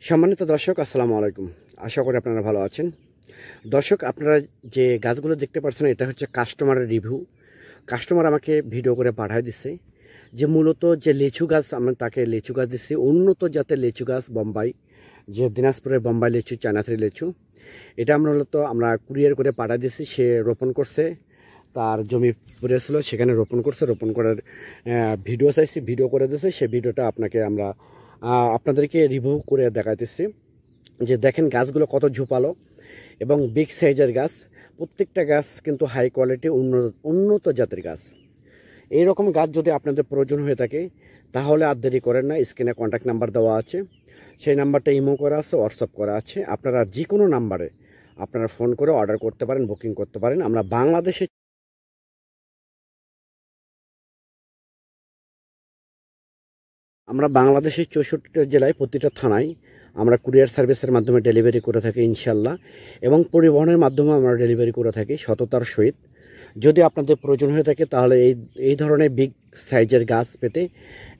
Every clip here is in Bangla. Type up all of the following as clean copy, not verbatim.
সম্মানিত দর্শক, আসসালামু আলাইকুম। আশা করি আপনারা ভালো আছেন। দর্শক, আপনারা যে গাছগুলো দেখতে পাচ্ছেন, এটা হচ্ছে কাস্টমারের রিভিউ। কাস্টমার আমাকে ভিডিও করে পাঠিয়ে দিচ্ছে যে মূলত যে লিচু গাছ, আমি তাকে লিচু গাছ দিচ্ছি, উন্নত জাতের লিচু গাছ, বোম্বাই, যে দিনাজপুরের বোম্বাই লিচু, চায়নাথ্রি লিচু। এটা আমরা কুরিয়ার করে পাঠিয়ে দিচ্ছি। সে রোপণ করছে, তার জমি পড়েছিল, সেখানে রোপণ করছে। রোপণ করার ভিডিও চাইছি, ভিডিও করে দিয়েছে। সে ভিডিওটা আপনাদেরকে রিভিউ করে দেখাইতেছি যে দেখেন গাছগুলো কত ঝোপালো এবং বিগ সাইজের গাছ। প্রত্যেকটা গাছ কিন্তু হাই কোয়ালিটি, উন্নত জাতের গাছ। এইরকম গাছ যদি আপনাদের প্রয়োজন হয়ে থাকে তাহলে আর দেরি করেন না। স্ক্রিনে কন্ট্যাক্ট নাম্বার দেওয়া আছে, সেই নাম্বারটা ইমো করা আছে, হোয়াটসঅ্যাপ করা আছে। আপনারা যে কোনো নাম্বারে আপনারা ফোন করে অর্ডার করতে পারেন, বুকিং করতে পারেন। আমরা বাংলাদেশের 64টা জেলায় প্রতিটা থানায় আমরা কুরিয়ার সার্ভিসের মাধ্যমে ডেলিভারি করে থাকি ইনশাল্লাহ, এবং পরিবহনের মাধ্যমে আমরা ডেলিভারি করে থাকি সততার সহিত। যদি আপনাদের প্রয়োজন হয়ে থাকে তাহলে এই ধরনের বিগ সাইজের গাছ পেতে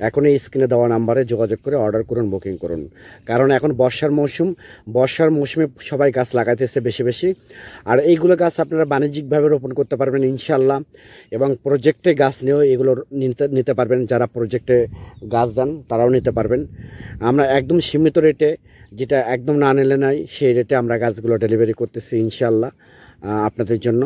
এখন এই স্ক্রিনে দেওয়া নাম্বারে যোগাযোগ করে অর্ডার করুন, বুকিং করুন। কারণ এখন বর্ষার মৌসুমে সবাই গাছ লাগাইতেছে বেশি বেশি। আর এইগুলো গাছ আপনারা বাণিজ্যিকভাবে রোপণ করতে পারবেন ইনশাল্লাহ, এবং প্রজেক্টে গাছ নিয়েও এগুলো নিতে পারবেন। যারা প্রজেক্টে গাছ দেন তারাও নিতে পারবেন। আমরা একদম সীমিত রেটে, যেটা একদম না নিলে নাই, সেই রেটে আমরা গাছগুলো ডেলিভারি করতেছি ইনশাল্লাহ আপনাদের জন্য।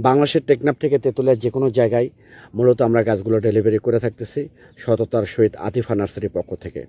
বাংলাদেশের টেকনাফ থেকে তেঁতুলিয়া যে কোনো জায়গায় মূলত আমরা গাছগুলো ডেলিভারি করে থাকতেছি সততার সহিত আতিফা নার্সারির পক্ষ থেকে।